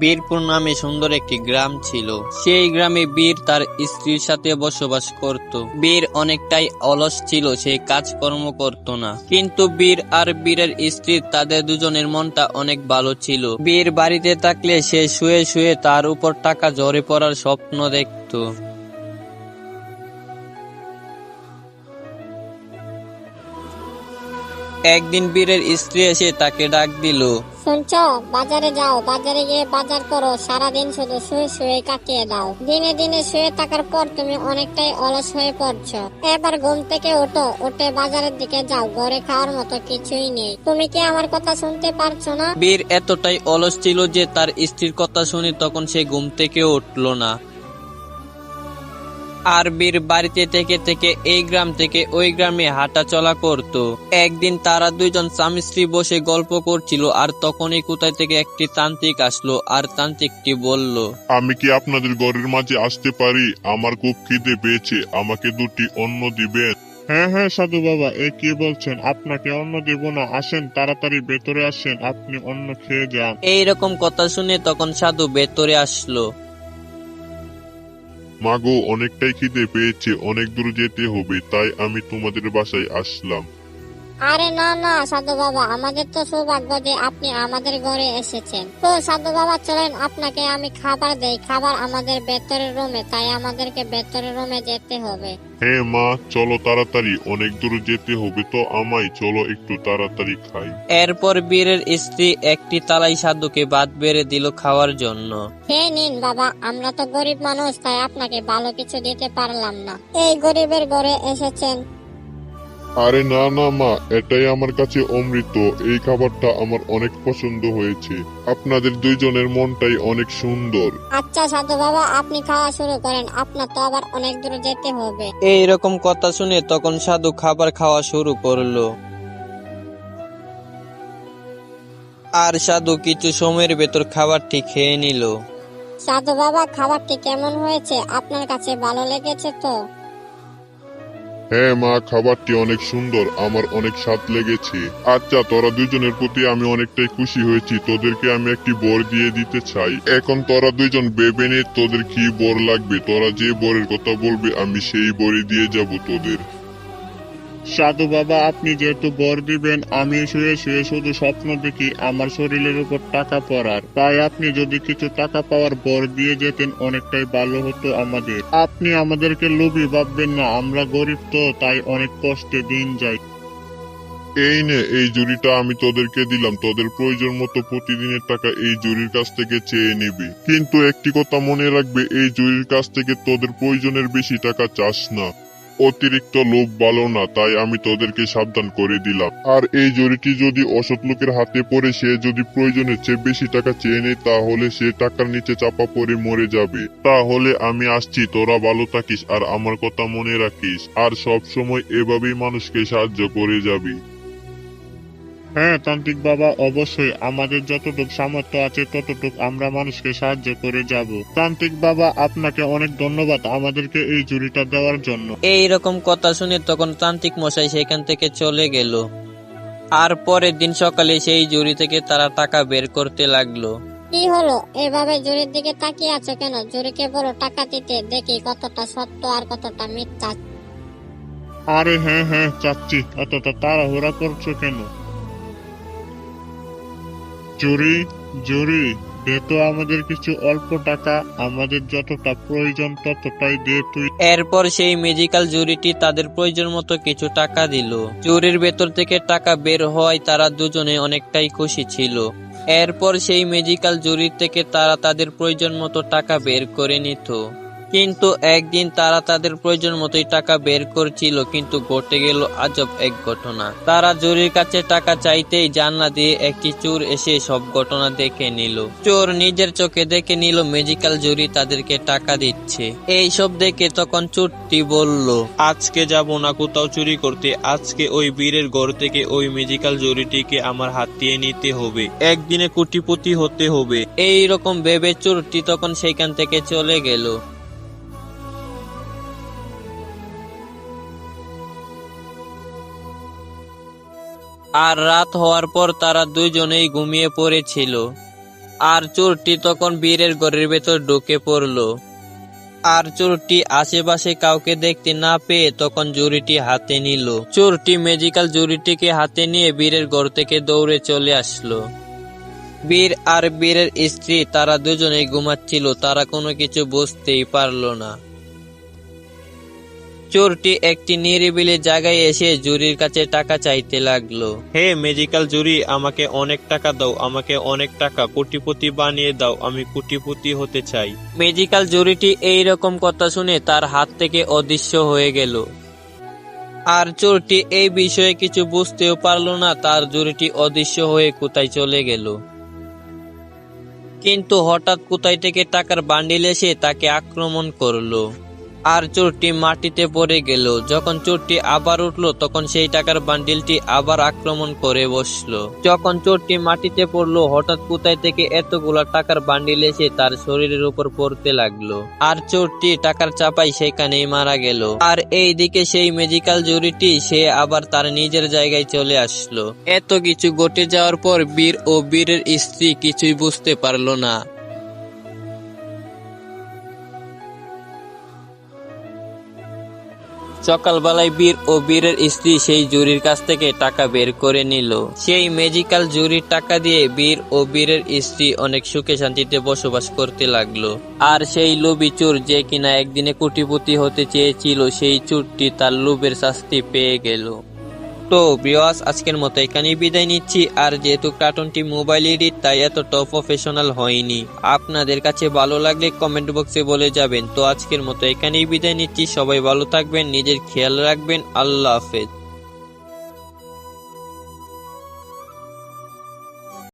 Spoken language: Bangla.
বীরপুর নামে সুন্দর একটি গ্রাম ছিল। সেই গ্রামে বীর তার স্ত্রীর সাথে বসবাস করত। বীর অনেকটাই অলস ছিল, সে কাজকর্ম করত না। কিন্তু বীর আর বীরের স্ত্রী তাদের দুজনের মনটা অনেক ভালো ছিল। বীর বাড়িতে থাকলে সে শুয়ে শুয়ে তার উপর টাকা ঝরে পড়ার স্বপ্ন দেখত। একদিন বীরের স্ত্রী এসে তাকে ডাক দিল। শুনছো, বাজারে যাও, বাজারে গিয়ে বাজার করো, সারাদিন শুধু শুয়ে শুয়ে কাটিয়ে দাও। দিনে দিনে শুয়ে থাকার পর তুমি অনেকটাই অলস হয়ে পড়ছো। এবার ঘুম থেকে ওঠো, উঠে বাজারের দিকে যাও, ঘরে খাওয়ার মতো কিছুই নেই। তুমি কি আমার কথা শুনতে পারছো না? বীর এতটাই অলস ছিল যে তার স্ত্রীর কথা শুনে তখন সে ঘুম থেকে উঠল না। আর বীর বাড়িতে থেকে থেকে এই গ্রাম থেকে ওই গ্রামে হাঁটা চলা করত। একদিন তারা দুইজন স্বামী স্ত্রী বসে গল্প করছিল, আর তখনই কোথায় থেকে একটি তান্ত্রিক আসলো। আর তান্ত্রিকটি বলল, আমি কি আপনাদের ঘরের মাঝে আসতে পারি? আমার খুব খিদে পেয়েছে, আমাকে দুটি অন্ন দিবেন? হ্যাঁ হ্যাঁ সাধু বাবা, এ কি বলছেন? আপনাকে অন্ন দেব না, আসেন তাড়াতাড়ি ভেতরে আসেন, আপনি অন্ন খেয়ে যান। এইরকম কথা শুনে তখন সাধু ভেতরে আসলো। মাগো, অনেকটাই খিদে পেয়েছে, অনেক দূর যেতে হবে, তাই আমি তোমাদের বাসায় আসলাম। আরে না না সাধু বাবা, আমাদের তো সৌভাগ্য যে আপনি আমাদের ঘরে এসেছেন। তো সাধু বাবা চলেন, আপনাকে আমি খাবার দেই। খাবার আমাদের ভেতরের রুমে, তাই আমাদেরকে ভেতরের রুমে যেতে হবে। হ্যাঁ মা, চলো তাড়াতাড়ি, অনেক দূর যেতে হবে তো আমায়, চলো একটু তাড়াতাড়ি খাই। এরপর বীরের স্ত্রী একটি তালাই সাধুকে ভাত বেড়ে দিল খাওয়ার জন্য। খেয়ে নিন বাবা, আমরা তো গরিব মানুষ, তাই আপনাকে ভালো কিছু দিতে পারলাম না। এই গরিবের ঘরে এসেছেন। আরে না না মা, এটাই আমার কাছে অমৃত, এই খাবারটা আমার অনেক পছন্দ হয়েছে। আপনাদের দুইজনের মনটাই অনেক সুন্দর। আচ্ছা সাধু বাবা, আপনি খাওয়া শুরু করেন, আপনার তো আবার অনেক দূর যেতে হবে। এইরকম কথা শুনে তখন সাধু খাবার খাওয়া শুরু করলো। আর সাধু কিছু সময়ের ভেতর খাবারটি খেয়ে নিল। সাধু বাবা, খাবারটি কেমন হয়েছে? আপনার কাছে ভালো লেগেছে তো? হ্যাঁ মা, খাবারটি অনেক সুন্দর, আমার অনেক স্বাদ লেগেছে। আচ্ছা, তোরা দুজনের প্রতি আমি অনেকটাই খুশি হয়েছি, তোদেরকে আমি একটি বর দিয়ে দিতে চাই। এখন তোরা দুইজন ভেবে নে তোদের কি বর লাগবে, তোরা যে বরের কথা বলবে আমি সেই বরই দিয়ে যাব তোদের। সাধু বাবা, আপনি যেহেতু বর দিবেন, আমি শুয়ে শুয়ে শুধু স্বপ্ন দেখি আমার শরীরের উপর টাকা পড়ার, তাই আপনি যদি কিছু টাকা পাওয়ার বর দিয়ে যেতেন অনেকটাই ভালো হতো আমাদের। আপনি আমাদেরকে লোভী ভাববেন না, আমরা গরিব তো, তাই অনেক কষ্টে দিন যাই। এই নে, এই জুড়িটা আমি তোদেরকে দিলাম, তোদের প্রয়োজন মতো প্রতিদিনের টাকা এই জুড়ির কাছ থেকে চেয়ে নিবি। কিন্তু একটি কথা মনে রাখবে, এই জুড়ির কাছ থেকে তোদের প্রয়োজনের বেশি টাকা চাস না। অতিরিক্ত লোভ ভালো না, তাই আমি তোদেরকে সাবধান করে দিলাম। আর এই জরিটি যদি অসৎ লোকের হাতে পড়ে, সে যদি প্রয়োজনের চেয়ে বেশি টাকা চেয়ে নেয়, তাহলে সে টাকার নিচে চাপা পড়ে মরে যাবে। তাহলে আমি আসছি, তোরা ভালো থাকিস আর আমার কথা মনে রাখিস, আর সব সময় এভাবেই মানুষকে সাহায্য করে যাবি। হ্যাঁ তান্ত্রিক বাবা, অবশ্যই আমাদের যতটুকু সামর্থ্য আছে ততটুকু আমরা মানুষকে সাহায্য করে যাব। তান্ত্রিক বাবা, আপনাকে অনেক ধন্যবাদ আমাদেরকে এই জুড়িটা দেওয়ার জন্য। এইরকম কথা শুনে তখন তান্ত্রিক মশাই সেখান থেকে চলে গেল। আর পরের দিন সকালে সেই জুড়ি থেকে তারা টাকা বের করতে লাগলো। কি হলো, এভাবে জুরির দিকে তাকিয়ে আছো কেন? জুরিকে বলো টাকা দিতে, দেখি কতটা সত্য আর কতটা মিথ্যা। আরে হ্যাঁ হ্যাঁ চাচ্ছি, এতটা তাড়াহুড়া করছো কেন? জুরি, জুরি, দে তো আমাদের কিছু অল্প টাকা, আমাদের যতটা প্রয়োজন ততটাই দে তুই। এরপর সেই ম্যাজিক্যাল জুড়িটি তাদের প্রয়োজন মতো কিছু টাকা দিল। জুড়ির ভেতর থেকে টাকা বের হওয়ায় তারা দুজনে অনেকটাই খুশি ছিল। এরপর সেই ম্যাজিক্যাল জুড়ি থেকে তারা তাদের প্রয়োজন মতো টাকা বের করে নিত। কিন্তু একদিন তারা তাদের প্রয়োজন মতোই টাকা বের করছিল, কিন্তু ঘটে গেল আজব এক ঘটনা। তারা জুরির কাছে টাকা চাইতেই জানলা দিয়ে একটি চোর এসে সব ঘটনা দেখে নিল। চোর নিজের চোখে দেখে নিল ম্যাজিক্যাল জুরি তাদেরকে টাকা দিচ্ছে। এই সব দেখে তখন চোরটি বলল, আজকে যাব না কোথাও চুরি করতে, আজকে ওই বীরের ঘর থেকে ওই ম্যাজিক্যাল জুরিটিকে আমার হাতিয়ে নিতে হবে, একদিনে কোটিপতি হতে হবে। এই রকম ভেবে চোরটি তখন সেখান থেকে চলে গেল। আর রাত হওয়ার পর তারা দুইজনেই ঘুমিয়ে পড়েছিল। আর চোরটি তখন বীরের ঘরের ভেতর ঢুকে পড়লো। আর চোরটি আশেপাশে কাউকে দেখতে না পেয়ে তখন ঝুড়িটি হাতে নিল। চোরটি ম্যাজিক্যাল ঝুড়িটিকে হাতে নিয়ে বীরের ঘর থেকে দৌড়ে চলে আসলো। বীর আর বীরের স্ত্রী তারা দুজনেই ঘুমাচ্ছিল, তারা কোনো কিছু বুঝতেই পারলো না। চোরটি একটি নিরিবিলি জায়গায় এসে ঝুড়ির কাছে টাকা চাইতে লাগলো। হে ম্যাজিক্যাল জুরি, আমাকে অনেক টাকা দাও, আমাকে অনেক টাকা, কোটিপতি বানিয়ে দাও, আমি কোটিপতি হতে চাই। ম্যাজিক্যাল ঝুড়িটি এইরকম কথা শুনে তার হাত থেকে অদৃশ্য হয়ে গেল। আর চোরটি এই বিষয়ে কিছু বুঝতেও পারলো না তার ঝুড়িটি অদৃশ্য হয়ে কোথায় চলে গেল। কিন্তু হঠাৎ কোথায় থেকে টাকার বান্ডিল এসে তাকে আক্রমণ করলো। আর চোরটি মাটিতে পড়ে গেল। যখন চোরটি আবার উঠলো তখন সেই টাকার বান্ডিলটি আবার আক্রমণ করে বসলো। যখন চোরটি মাটিতে পড়লো হঠাৎ কোথায় থেকে এতগুলা টাকার বান্ডিল এসে তার শরীরের উপর পড়তে লাগলো। আর চোরটি টাকার চাপায় সেখানেই মারা গেল। আর এইদিকে সেই ম্যাজিক্যাল ঝুড়িটি সে আবার তার নিজের জায়গায় চলে আসলো। এত কিছু ঘটে যাওয়ার পর বীর ও বীরের স্ত্রী কিছুই বুঝতে পারলো না। সকালবেলায় বীর ও বীরের স্ত্রী সেই ঝুড়ির কাছ থেকে টাকা বের করে নিল। সেই ম্যাজিক্যাল ঝুড়ির টাকা দিয়ে বীর ও বীরের স্ত্রী অনেক সুখে শান্তিতে বসবাস করতে লাগলো। আর সেই লোভী চোর যে কিনা একদিনে কোটিপতি হতে চেয়েছিল, সেই চোরটি তার লোভের শাস্তি পেয়ে গেল। তো ভিউয়ার্স, আজকের মতো এখানেই বিদায় নিচ্ছি। আর যেহেতু কার্টুনটি মোবাইল এডিট তাই এতটা প্রফেশনাল হয়নি। আপনাদের কাছে ভালো লাগলে কমেন্ট বক্সে বলে যাবেন। তো আজকের মতো এখানেই বিদায় নিচ্ছি। সবাই ভালো থাকবেন, নিজের খেয়াল রাখবেন। আল্লাহ হাফেজ।